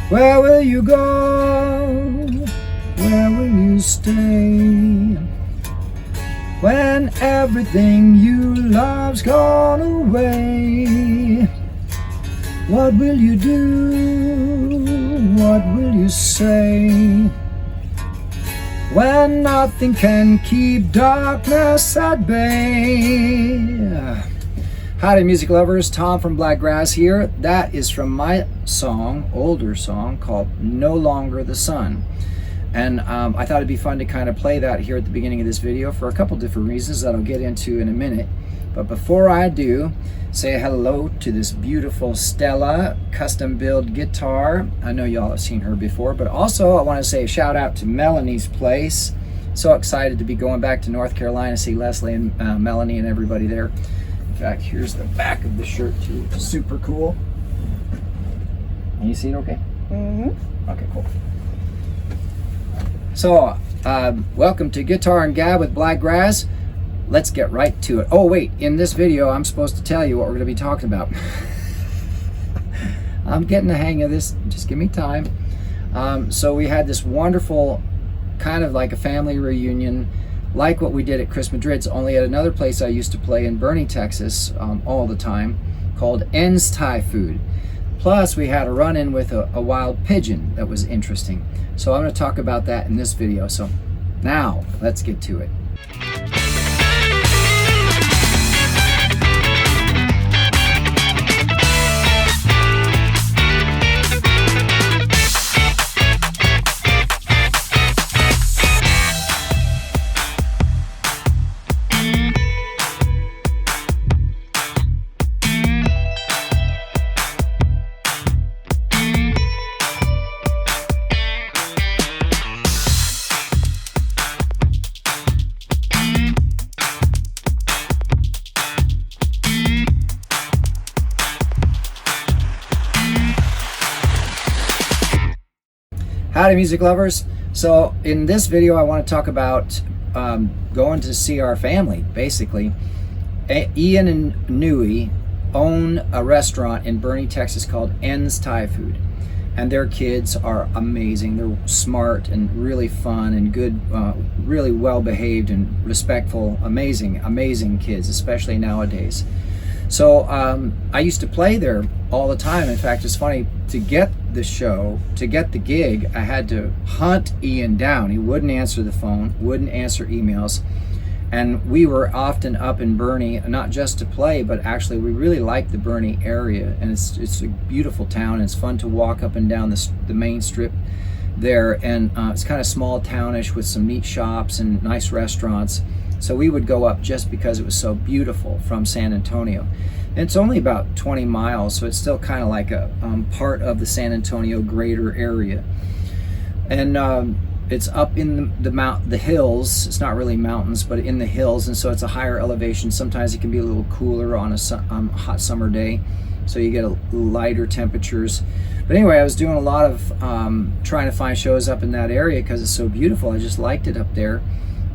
Where will you go? Where will you stay? When everything you love's gone away, what will you do? What will you say? When nothing can keep darkness at bay. Howdy music lovers, Tom from Blakgraz here. That is from my song, older song, called No Longer the Sun. And I thought it'd be fun to kind of play that here at the beginning of this video for a couple different reasons that I'll get into in a minute. But before I do, say hello to this beautiful Stella custom build guitar. I know y'all have seen her before, but also I want to say a shout out to Melanie's Place. So excited to be going back to North Carolina to see Leslie and Melanie and everybody there. In fact, here's the back of the shirt too. Super cool. Can you see it okay? Mm-hmm. Okay, cool. So, welcome to Guitar and Gab with Blakgraz. Let's get right to it. Oh wait, in this video I'm supposed to tell you what we're going to be talking about. I'm getting the hang of this, just give me time. So we had this wonderful, kind of like a family reunion, like what we did at Chris Madrid's, only at another place I used to play in Boerne, Texas, all the time, called N's Thai Food. Plus we had a run-in with a wild pigeon that was interesting. So I'm going to talk about that in this video. So now let's get to it. Howdy music lovers. So in this video I want to talk about going to see our family. Basically, Ian and Nui own a restaurant in Boerne, Texas called N's Thai Food, and their kids are amazing. They're smart and really fun and good, really well behaved and respectful, amazing kids, especially nowadays. So I used to play there all the time. In fact, it's funny, to get the show, to get the gig, I had to hunt Ian down. He wouldn't answer the phone, wouldn't answer emails. And we were often up in Boerne, not just to play, but actually we really like the Boerne area. And it's a beautiful town. And it's fun to walk up and down the main strip there. And it's kind of small townish with some neat shops and nice restaurants. So we would go up just because it was so beautiful from San Antonio. And it's only about 20 miles, so it's still kind of like a part of the San Antonio greater area. And it's up in the hills. It's not really mountains, but in the hills, and so it's a higher elevation. Sometimes it can be a little cooler on a hot summer day, so you get lighter temperatures. But anyway, I was doing a lot of trying to find shows up in that area because it's so beautiful. I just liked it up there.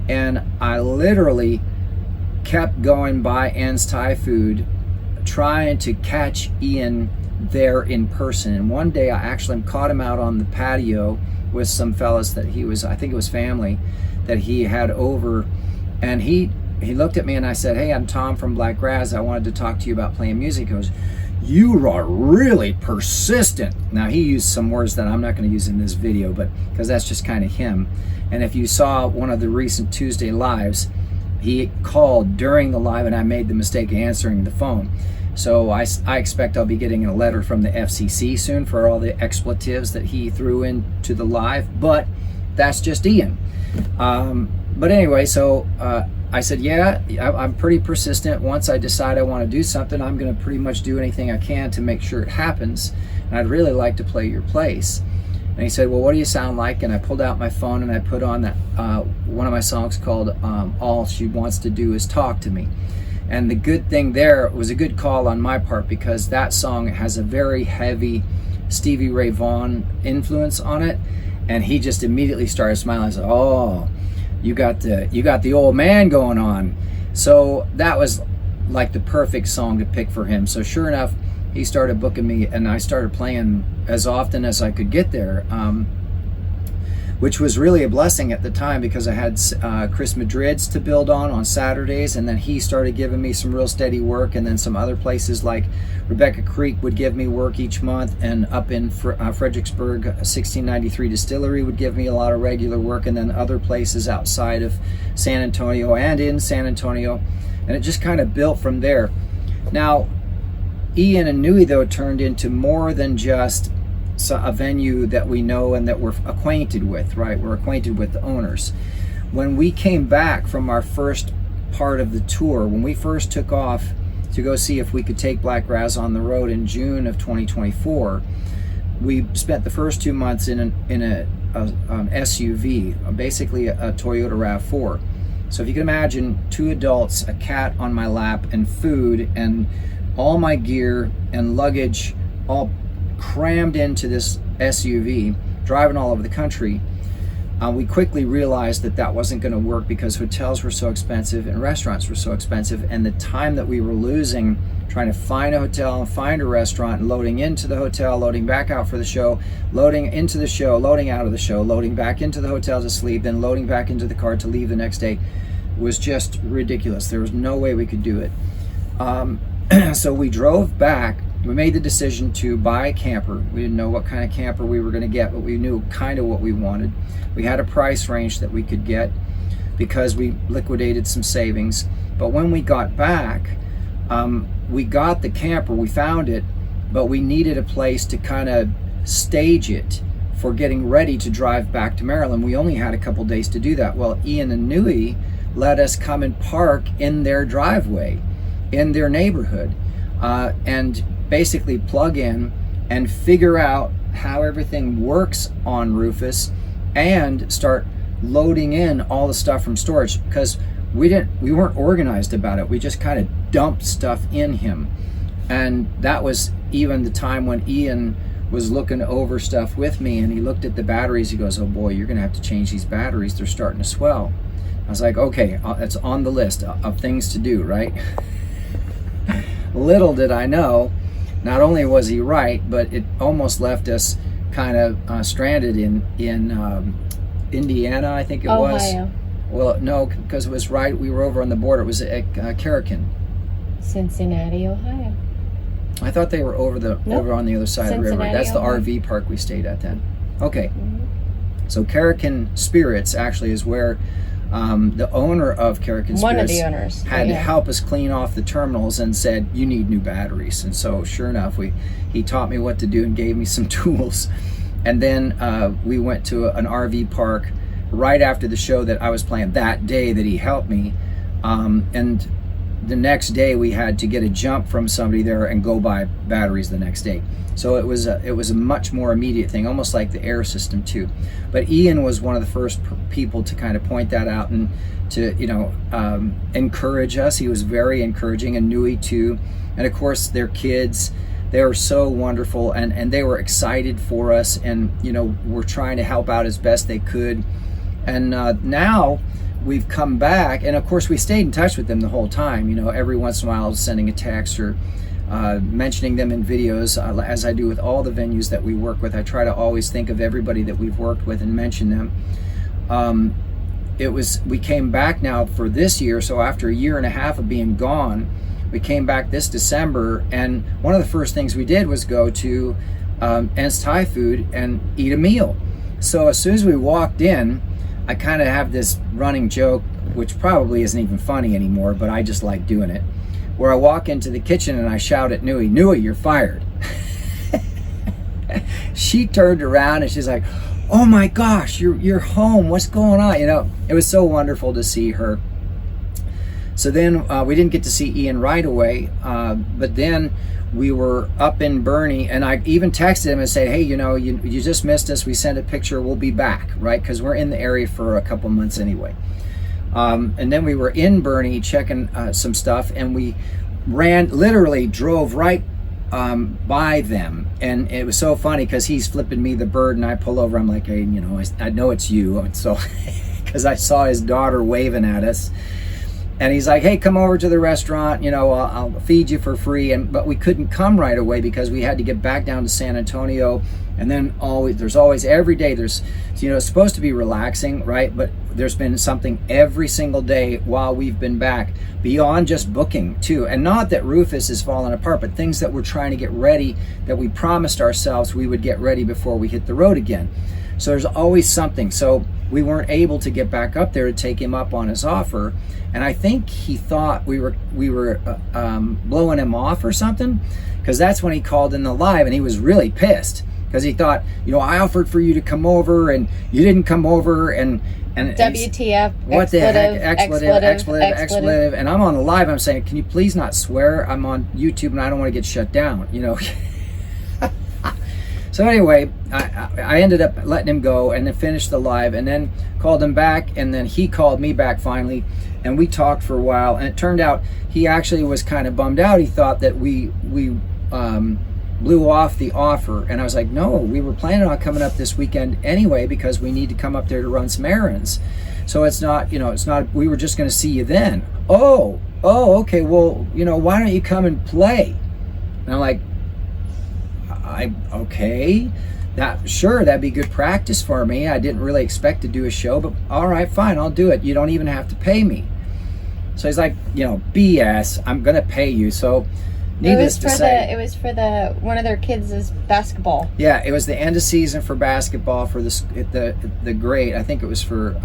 And I literally kept going by N's Thai Food, trying to catch Ian there in person. And one day I actually caught him out on the patio with some fellas that he was, I think it was family, that he had over. And he looked at me and I said, "Hey, I'm Tom from Blakgraz. I wanted to talk to you about playing music." He goes, "You are really persistent." Now he used some words that I'm not going to use in this video, but because that's just kind of him. And if you saw one of the recent Tuesday lives, he called during the live and I made the mistake of answering the phone. So I expect I'll be getting a letter from the FCC soon for all the expletives that he threw into the live, but that's just Ian. But anyway, so I said, yeah, I'm pretty persistent. Once I decide I want to do something, I'm going to pretty much do anything I can to make sure it happens. And I'd really like to play your place. And he said, "Well, what do you sound like?" And I pulled out my phone and I put on that one of my songs called All She Wants to Do Is Talk to Me. And the good thing there was a good call on my part, because that song has a very heavy Stevie Ray Vaughan influence on it. And he just immediately started smiling. I said, "Oh, you got the old man going on." So that was like the perfect song to pick for him. So sure enough, he started booking me and I started playing as often as I could get there, which was really a blessing at the time, because I had Chris Madrid's to build on Saturdays, and then he started giving me some real steady work, and then some other places like Rebecca Creek would give me work each month, and up in Fredericksburg, 1693 Distillery would give me a lot of regular work, and then other places outside of San Antonio and in San Antonio, and it just kind of built from there. Now, Ian and Nui, though, turned into more than just a venue that we know and that we're acquainted with, right? We're acquainted with the owners. When we came back from our first part of the tour, when we first took off to go see if we could take Blakgraz on the road in June of 2024, we spent the first 2 months in an SUV, basically a Toyota RAV4. So if you can imagine 2 adults, a cat on my lap, and food, and all my gear and luggage all crammed into this SUV, driving all over the country, we quickly realized that that wasn't going to work, because hotels were so expensive and restaurants were so expensive, and the time that we were losing trying to find a hotel and find a restaurant, and loading into the hotel, loading back out for the show, loading into the show, loading out of the show, loading back into the hotel to sleep, then loading back into the car to leave the next day, was just ridiculous. There was no way we could do it. So we drove back. We made the decision to buy a camper. We didn't know what kind of camper we were going to get, but we knew kind of what we wanted. We had a price range that we could get because we liquidated some savings. But when we got back, we got the camper, we found it, but we needed a place to kind of stage it for getting ready to drive back to Maryland. We only had a couple days to do that. Well, Ian and Nui let us come and park in their driveway, in their neighborhood, and basically plug in and figure out how everything works on Rufus, and start loading in all the stuff from storage, because we weren't organized about it. We just kind of dumped stuff in him. And that was even the time when Ian was looking over stuff with me, and he looked at the batteries. He goes, "Oh boy, you're gonna have to change these batteries, they're starting to swell." I was like, okay, it's on the list of things to do, right? Little did I know, not only was he right, but it almost left us kind of stranded in Indiana, I think it was. Ohio. Well, no, because it was right. We were over on the border. It was at Carrican. Cincinnati, Ohio. I thought they were over on the other side of the river. That's the Ohio. RV park we stayed at then. Okay. So Carrican Spirits actually is where the owner of Carrican Spirits, One of the owners, had to help us clean off the terminals and said, "You need new batteries." And so sure enough, he taught me what to do and gave me some tools. And then we went to an RV park right after the show that I was playing that day that he helped me. And the next day we had to get a jump from somebody there and go buy batteries the next day. So it was a much more immediate thing, almost like the air system too. But Ian was one of the first people to kind of point that out and to encourage us. He was very encouraging, and Nui too. And of course their kids, they were so wonderful, and they were excited for us, and we're trying to help out as best they could. And now we've come back, and of course we stayed in touch with them the whole time. Every once in a while I was sending a text or mentioning them in videos, as I do with all the venues that we work with. I try to always think of everybody that we've worked with and mention them. We came back now for this year, so after a year and a half of being gone, we came back this December, and one of the first things we did was go to Ernst Thai Food and eat a meal. So as soon as we walked in, I kind of have this running joke, which probably isn't even funny anymore, but I just like doing it, where I walk into the kitchen and I shout at Nui, "Nui, you're fired." She turned around and she's like, "Oh my gosh, you're home, what's going on?" It was so wonderful to see her. So then we didn't get to see Ian right away, but then we were up in Bernie, and I even texted him and said, "Hey, you just missed us. We sent a picture. We'll be back," right? Because we're in the area for a couple months anyway. And then we were in Bernie checking some stuff, and we literally drove right by them. And it was so funny because he's flipping me the bird, and I pull over. I'm like, "Hey, I know it's you." And so, because I saw his daughter waving at us. And he's like, hey, come over to the restaurant, I'll feed you for free. But we couldn't come right away because we had to get back down to San Antonio. And then there's always every day, it's supposed to be relaxing, right? But there's been something every single day while we've been back, beyond just booking too. And not that Rufus is falling apart, but things that we're trying to get ready, that we promised ourselves we would get ready before we hit the road again. So there's always something. So we weren't able to get back up there to take him up on his offer. And I think he thought we were blowing him off or something, because that's when he called in the live, and he was really pissed because he thought, I offered for you to come over and you didn't come over, and WTF, what the heck, expletive. And I'm on the live, I'm saying, can you please not swear? I'm on YouTube and I don't want to get shut down, So anyway, I ended up letting him go and then finished the live, and then called him back, and then he called me back finally, and we talked for a while, and it turned out he actually was kind of bummed out. He thought that we blew off the offer, and I was like, no, we were planning on coming up this weekend anyway because we need to come up there to run some errands. So it's not, we were just going to see you then. Oh, okay, well, why don't you come and play? And I'm like, okay, that'd be good practice for me. I didn't really expect to do a show, but all right, fine, I'll do it. You don't even have to pay me. So he's like, BS, I'm gonna pay you. So needless to say, it was for one of their kids' basketball. Yeah, it was the end of season for basketball for the grade. I think it was for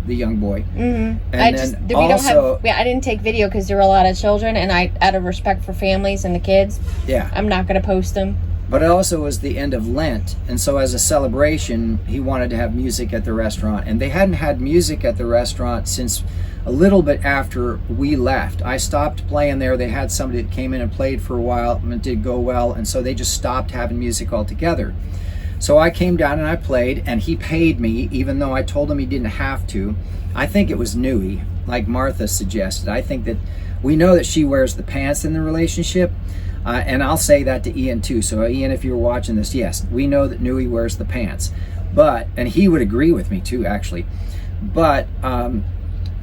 the young boy. Mm-hmm. I didn't take video because there were a lot of children, and out of respect for families and the kids, I'm not gonna post them. But it also was the end of Lent, and so as a celebration, he wanted to have music at the restaurant. And they hadn't had music at the restaurant since a little bit after we left. I stopped playing there. They had somebody that came in and played for a while, and it did go well, and so they just stopped having music altogether. So I came down and I played, and he paid me, even though I told him he didn't have to. I think it was Nui, like Martha suggested. I think that we know that she wears the pants in the relationship. And I'll say that to Ian too. So Ian, if you're watching this, yes, we know that Nui wears the pants, and he would agree with me too, actually. But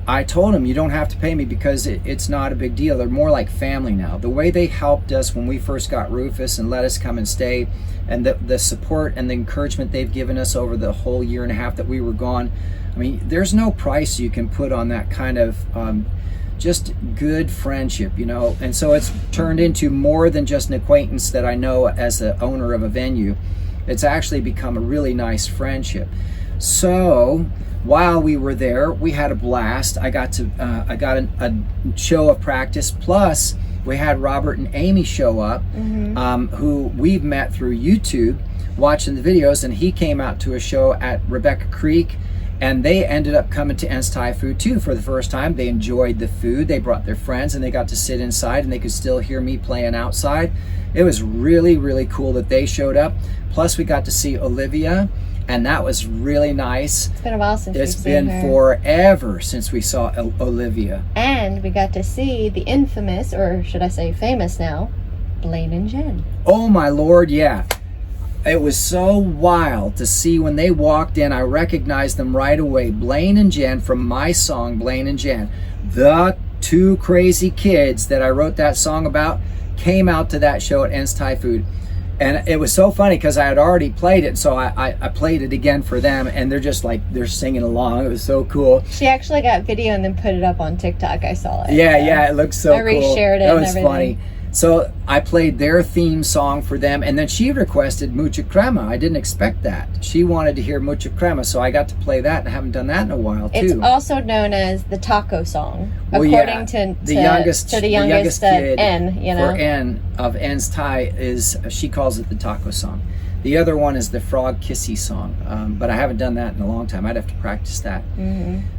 I told him, you don't have to pay me because it's not a big deal. They're more like family now. The way they helped us when we first got Rufus and let us come and stay, and the support and the encouragement they've given us over the whole year and a half that we were gone. I mean, there's no price you can put on that kind of just good friendship, and so it's turned into more than just an acquaintance that I know as the owner of a venue. It's actually become a really nice friendship. So while we were there, we had a blast. I got a show of practice, plus we had Robert and Amy show up, who we've met through YouTube watching the videos, and he came out to a show at Rebecca Creek. And they ended up coming to Ernst Thai Food too for the first time. They enjoyed the food. They brought their friends, and they got to sit inside, and they could still hear me playing outside. It was really, really cool that they showed up. Plus, we got to see Olivia, and that was really nice. It's been a while since we've seen her. It's been forever since we saw Olivia. And we got to see the infamous, or should I say famous now, Blaine and Jen. Oh my Lord, yeah. It was so wild to see when they walked in. I recognized them right away. Blaine and Jen from my song, Blaine and Jen. The two crazy kids that I wrote that song about came out to that show at Ernst Thai Food. And it was so funny because I had already played it, so I played it again for them, and they're just like, they're singing along. It was so cool. She actually got video and then put it up on TikTok. I saw it. Yeah, it looks so cool. I reshared it. That was funny. So I played their theme song for them, and then she requested Mucha Crema. I didn't expect that. She wanted to hear Mucha Crema, so I got to play that, and I haven't done that in a while, too. It's also known as the taco song, according to the youngest kid N, For N of N's Thai she calls it the taco song. The other one is the frog kissy song, but I haven't done that in a long time. I'd have to practice that.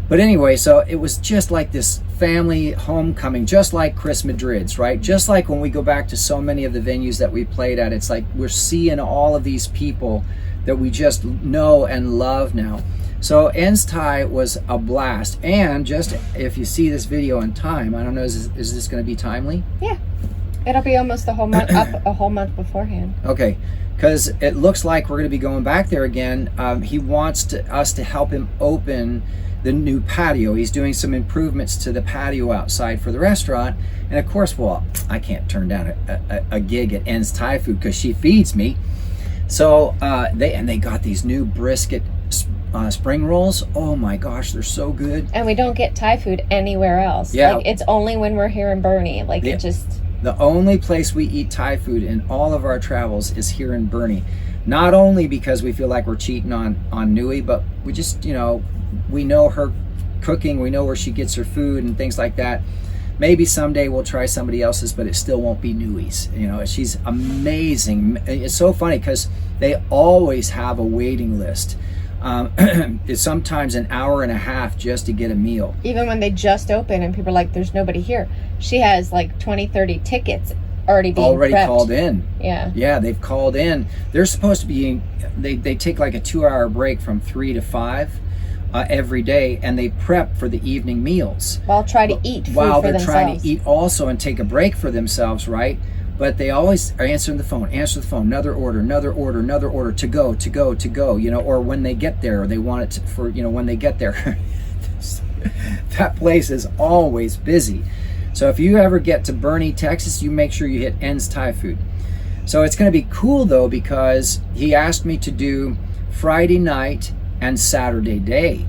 But anyway, so it was just like this family homecoming, just like Chris Madrid's, right? Just like when we go back to so many of the venues that we played at, it's like we're seeing all of these people that we just know and love now. So Ernst Thai was a blast. And just if you see this video in time, I don't know, is this going to be timely? Yeah. It'll be almost a whole month a whole month beforehand. Okay, because it looks like we're going to be going back there again. He wants us to help him open the new patio. He's doing some improvements to the patio outside for the restaurant, and of course, well, I can't turn down a gig at En's Thai Food because she feeds me. So they got these new brisket spring rolls. Oh my gosh, they're so good. And we don't get Thai food anywhere else. Yeah, like it's only when we're here in Bernie. Like it just. The only place we eat Thai food in all of our travels is here in Bernie. Not only because we feel like we're cheating on Nui, but we just, we know her cooking, we know where she gets her food and things like that. Maybe someday we'll try somebody else's, but it still won't be Nui's. She's amazing. It's so funny because they always have a waiting list. It's sometimes an hour and a half just to get a meal. Even when they just open and people are like, there's nobody here. She has like 20, 30 tickets already prepped. Called in. Yeah. Yeah, they've called in. They're supposed to be, they take like a 2-hour break from 3 to 5 every day, and they prep for the evening meals. While trying to eat food While for they're themselves. trying to eat also and take a break for themselves, right? But they always are answering the phone, another order, to go, or when they get there, or they want it for, when they get there. That place is always busy. So if you ever get to Bernie, Texas, you make sure you hit En's Thai Food. So it's going to be cool though, because he asked me to do Friday night and Saturday day.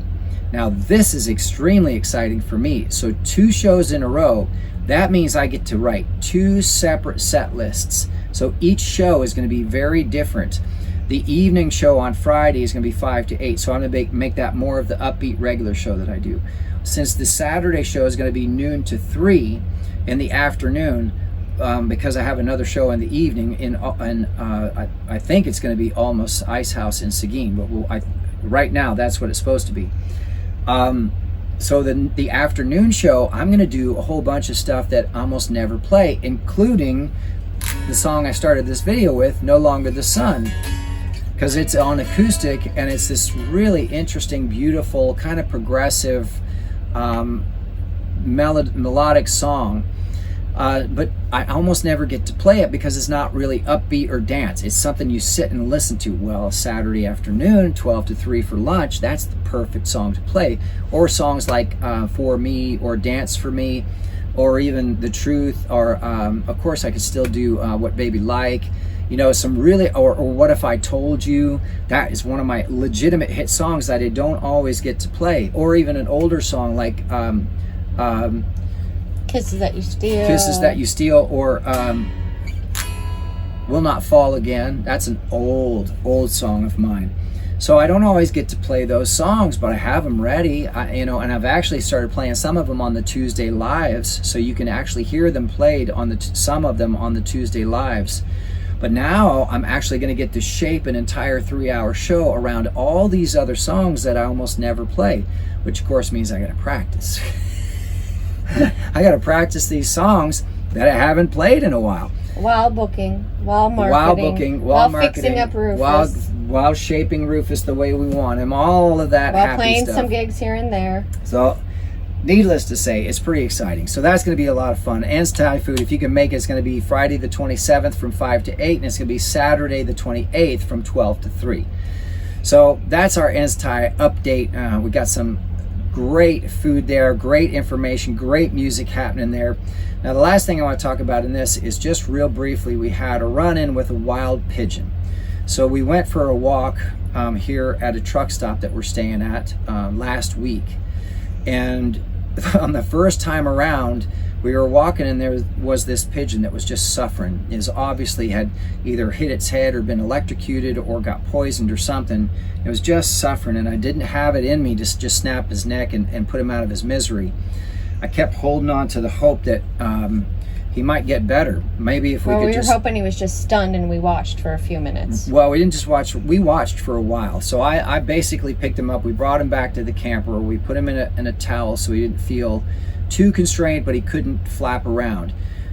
Now this is extremely exciting for me. So 2 shows in a row. That means I get to write 2 separate set lists. So each show is going to be very different. The evening show on Friday is going to be 5 to 8. So I'm going to make that more of the upbeat regular show that I do. Since the Saturday show is going to be noon to 3 in the afternoon, because I have another show in the evening, I think it's going to be Almost Ice House in Seguin. But right now, that's what it's supposed to be. So the afternoon show, I'm going to do a whole bunch of stuff that I almost never play, including the song I started this video with, No Longer the Sun, because it's on acoustic, and it's this really interesting, beautiful, kind of progressive, melodic song. But I almost never get to play it because it's not really upbeat or dance. It's something you sit and listen to. Well, Saturday afternoon, 12 to 3 for lunch, that's the perfect song to play. Or songs like For Me, or Dance for Me, or even The Truth, or of course I could still do What Baby Like. Some really, or What If I Told You. That is one of my legitimate hit songs that I don't always get to play. Or even an older song like Kisses That You Steal. Kisses That You Steal, or Will Not Fall Again. That's an old song of mine. So I don't always get to play those songs, but I have them ready. And I've actually started playing some of them on the Tuesday lives, so you can actually hear them played on some of them on the Tuesday lives. But now I'm actually going to get to shape an entire 3-hour show around all these other songs that I almost never play, which of course means I got to practice. I got to practice these songs that I haven't played in a while. While booking, while marketing, while fixing up Rufus, while shaping Rufus the way we want him, all of that while happy playing stuff. some gigs here and there. So, needless to say, it's pretty exciting. So that's going to be a lot of fun. En's Thai Food, if you can make it, it's going to be Friday the 27th from 5 to 8, and it's going to be Saturday the 28th from 12 to 3. So that's our En's Thai update. We got some great food there, great information, great music happening there. Now the last thing I want to talk about in this is just real briefly, we had a run-in with a wild pigeon. So we went for a walk here at a truck stop that we're staying at last week, and on the first time around we were walking, and there was this pigeon that was just suffering. It obviously had either hit its head or been electrocuted or got poisoned or something. It was just suffering, and I didn't have it in me to just snap his neck and put him out of his misery. I kept holding on to the hope that he might get better. Maybe if we could just... we were hoping he was just stunned, and we watched for a few minutes. Well, we didn't just watch, we watched for a while. So I basically picked him up, we brought him back to the camper, we put him in a towel so he didn't feel too constrained, but he couldn't flap around.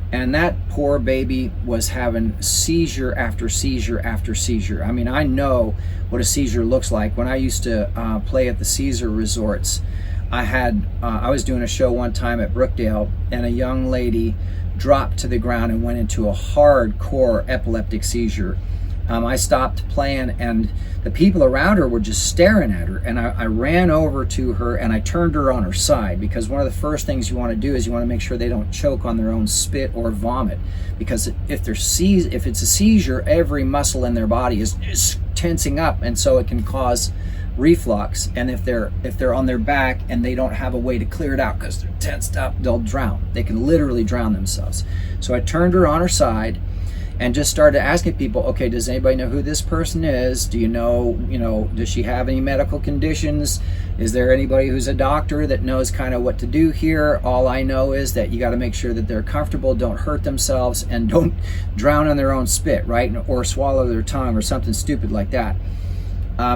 And that poor baby was having seizure after seizure after seizure. I mean, I know what a seizure looks like. When I used to play at the Caesar resorts, I was doing a show one time at Brookdale, and a young lady dropped to the ground and went into a hardcore epileptic seizure. I stopped playing, and the people around her were just staring at her, and I ran over to her and I turned her on her side, because one of the first things you want to do is you want to make sure they don't choke on their own spit or vomit, because if it's a seizure, every muscle in their body is tensing up, and so it can cause reflux. And if they're on their back and they don't have a way to clear it out because they're tensed up, they'll drown. They can literally drown themselves. So I turned her on her side and just started asking people, okay, does anybody know who this person is? Do you know, does she have any medical conditions? Is there anybody who's a doctor that knows kind of what to do here? All I know is that you got to make sure that they're comfortable, don't hurt themselves, and don't drown on their own spit, right? Or swallow their tongue or something stupid like that.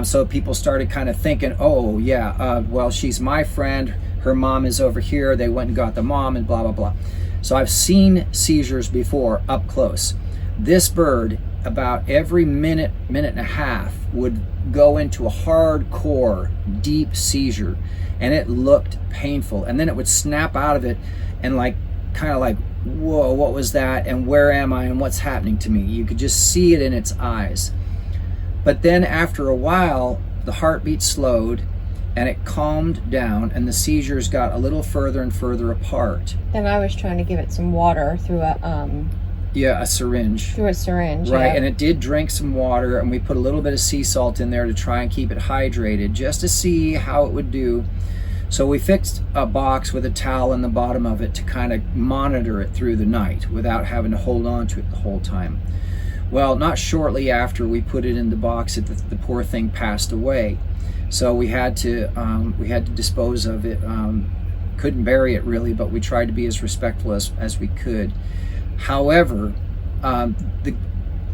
So people started kind of thinking, oh yeah, well, she's my friend, her mom is over here, they went and got the mom, and blah, blah, blah. So I've seen seizures before up close. This bird, about every minute and a half, would go into a hardcore, deep seizure, and it looked painful. And then it would snap out of it and kind of like, whoa, what was that? And where am I? And what's happening to me? You could just see it in its eyes. But then after a while, the heartbeat slowed and it calmed down, and the seizures got a little further and further apart. Then I was trying to give it some water through a syringe. Through a syringe, right? Yeah. And it did drink some water, and we put a little bit of sea salt in there to try and keep it hydrated, just to see how it would do. So we fixed a box with a towel in the bottom of it to kind of monitor it through the night without having to hold on to it the whole time. Well, not shortly after we put it in the box, the poor thing passed away. So we had to dispose of it. Couldn't bury it really, but we tried to be as respectful as we could. However,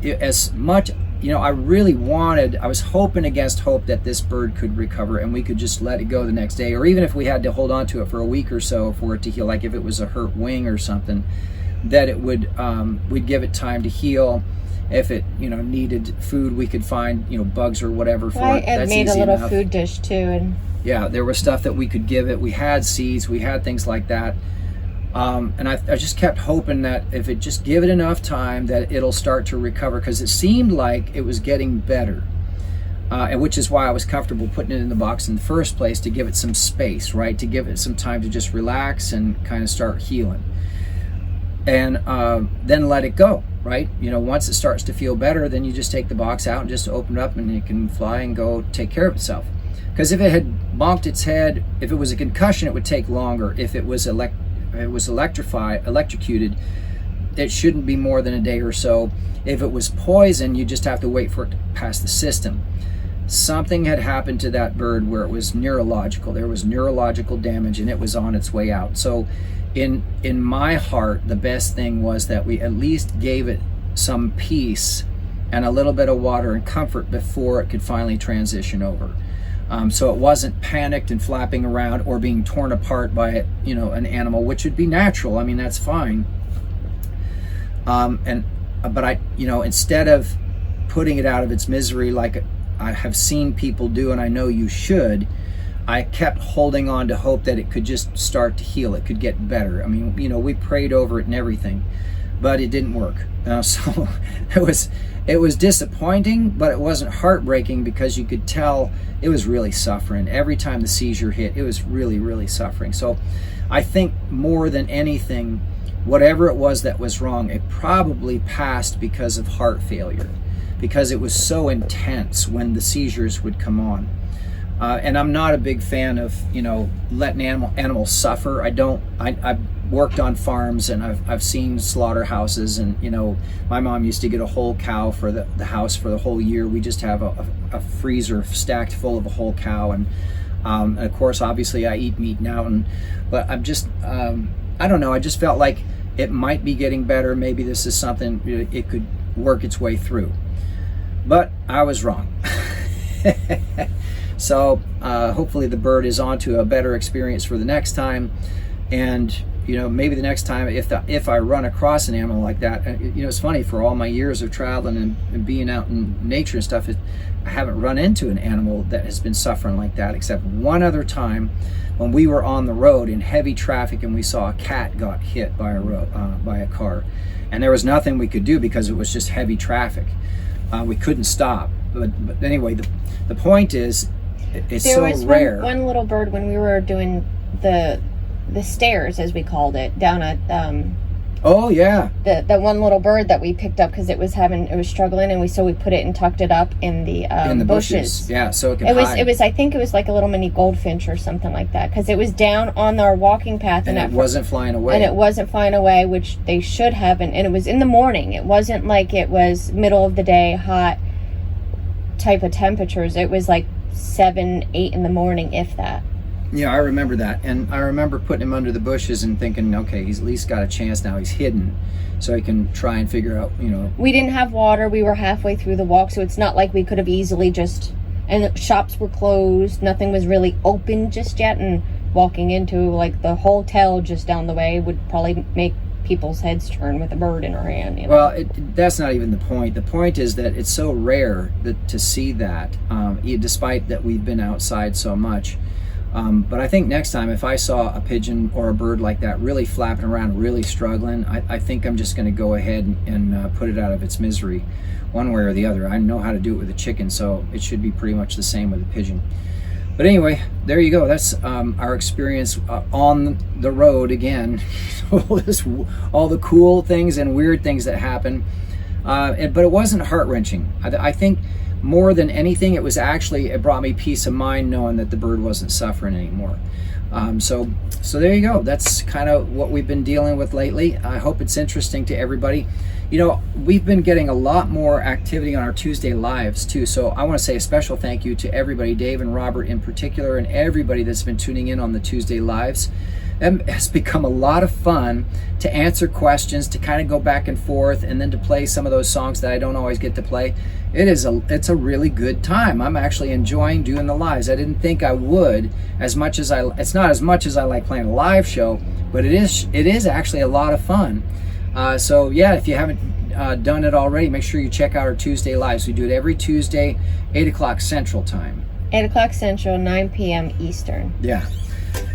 as much, I was hoping against hope that this bird could recover and we could just let it go the next day, or even if we had to hold on to it for a week or so for it to heal, like if it was a hurt wing or something, that it would, we'd give it time to heal. If it, needed food, we could find, bugs or whatever for it. I made a little food dish too, and yeah, there was stuff that we could give it. We had seeds, we had things like that. And I just kept hoping that if it just give it enough time, that it'll start to recover, because it seemed like it was getting better. And which is why I was comfortable putting it in the box in the first place, to give it some space, right? To give it some time to just relax and kind of start healing. And then let it go, right? Once it starts to feel better, then you just take the box out and just open it up, and it can fly and go take care of itself. Because if it had bonked its head, if it was a concussion, it would take longer. If it was electrocuted, it shouldn't be more than a day or so. If it was poison, you just have to wait for it to pass the system. Something had happened to that bird where it was neurological. There was neurological damage, and it was on its way out. So in my heart, the best thing was that we at least gave it some peace and a little bit of water and comfort before it could finally transition over. So it wasn't panicked and flapping around or being torn apart by an animal, which would be natural. I mean, that's fine. But I, instead of putting it out of its misery like I have seen people do, and I know you should, I kept holding on to hope that it could just start to heal. It could get better. I mean, we prayed over it and everything, but it didn't work. So it was disappointing, but it wasn't heartbreaking, because you could tell it was really suffering. Every time the seizure hit, it was really, really suffering. So I think more than anything, whatever it was that was wrong, it probably passed because of heart failure, because it was so intense when the seizures would come on. And I'm not a big fan of, letting animals suffer. I've worked on farms, and I've seen slaughterhouses, and, my mom used to get a whole cow for the house for the whole year. We just have a freezer stacked full of a whole cow. And of course, obviously I eat meat now, but I'm just, I don't know. I just felt like it might be getting better. Maybe this is something it could work its way through, but I was wrong. So hopefully the bird is on to a better experience for the next time. And maybe the next time if I run across an animal like that, it's funny, for all my years of traveling and being out in nature and stuff, haven't run into an animal that has been suffering like that, except one other time when we were on the road in heavy traffic and we saw a cat got hit by a car, and there was nothing we could do because it was just heavy traffic. We couldn't stop. But anyway, the point is, it's so rare. There was one little bird when we were doing the stairs, as we called it, down at oh yeah, the one little bird that we picked up because it was struggling, and we put it and tucked it up in the bushes. Yeah, so it could hide. It was I think it was like a little mini goldfinch or something like that, because it was down on our walking path, and it wasn't flying away. And it wasn't flying away, which they should have, and it was in the morning. It wasn't like it was middle of the day hot type of temperatures. It was like 7, 8 in the morning, if that. Yeah, I remember that, and I remember putting him under the bushes and thinking, okay, he's at least got a chance now. He's hidden, so he can try and figure out, We didn't have water. We were halfway through the walk, so it's not like we could have easily and the shops were closed. Nothing was really open just yet, and walking into like the hotel just down the way would probably make people's heads turn with a bird in her hand. Well, that's not even the point. The point is that it's so rare to see that, despite that we've been outside so much. But I think next time, if I saw a pigeon or a bird like that really flapping around, really struggling, I think I'm just going to go ahead and put it out of its misery, one way or the other. I know how to do it with a chicken, so it should be pretty much the same with a pigeon. But anyway, there you go. That's our experience on the road again. All the cool things and weird things that happen. But it wasn't heart-wrenching. I think more than anything, it brought me peace of mind knowing that the bird wasn't suffering anymore. So there you go. That's kind of what we've been dealing with lately. I hope it's interesting to everybody. We've been getting a lot more activity on our Tuesday lives too. So I want to say a special thank you to everybody, Dave and Robert in particular, and everybody that's been tuning in on the Tuesday lives. It has become a lot of fun to answer questions, to kind of go back and forth, and then to play some of those songs that I don't always get to play. It's a really good time. I'm actually enjoying doing the lives. I didn't think I would it's not as much as I like playing a live show, but it is actually a lot of fun. So yeah, if you haven't done it already, make sure you check out our Tuesday lives. We do it every Tuesday, 8 o'clock Central Time. 8 o'clock Central, 9 p.m. Eastern. Yeah.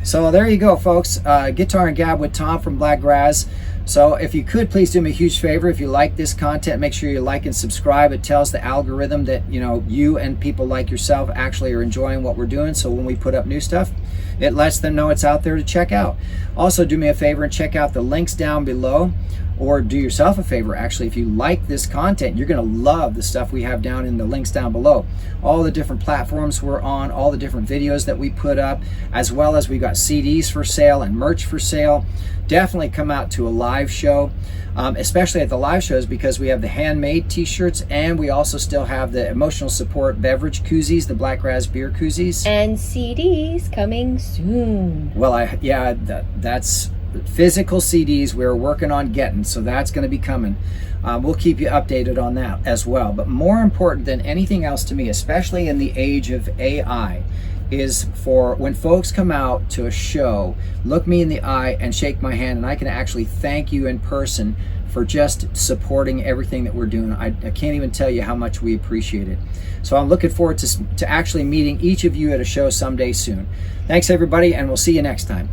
So there you go, folks. Guitar and Gab with Tom from Blakgraz. So if you could, please do me a huge favor. If you like this content, make sure you like and subscribe. It tells the algorithm that you and people like yourself actually are enjoying what we're doing. So when we put up new stuff, it lets them know it's out there to check out. Also, do me a favor and check out the links down below. Or do yourself a favor, actually, if you like this content, you're going to love the stuff we have down in the links down below. All the different platforms we're on, all the different videos that we put up, as well as we've got CDs for sale and merch for sale. Definitely come out to a live show, especially at the live shows, because we have the handmade t-shirts, and we also still have the emotional support beverage koozies, the Blakgraz beer koozies. And CDs coming soon. Well, that's physical CDs we're working on getting, so that's going to be coming. We'll keep you updated on that as well. But more important than anything else to me, especially in the age of AI, is for when folks come out to a show, look me in the eye and shake my hand, and I can actually thank you in person for just supporting everything that we're doing. I can't even tell you how much we appreciate it. So I'm looking forward to actually meeting each of you at a show someday soon. Thanks everybody, and we'll see you next time.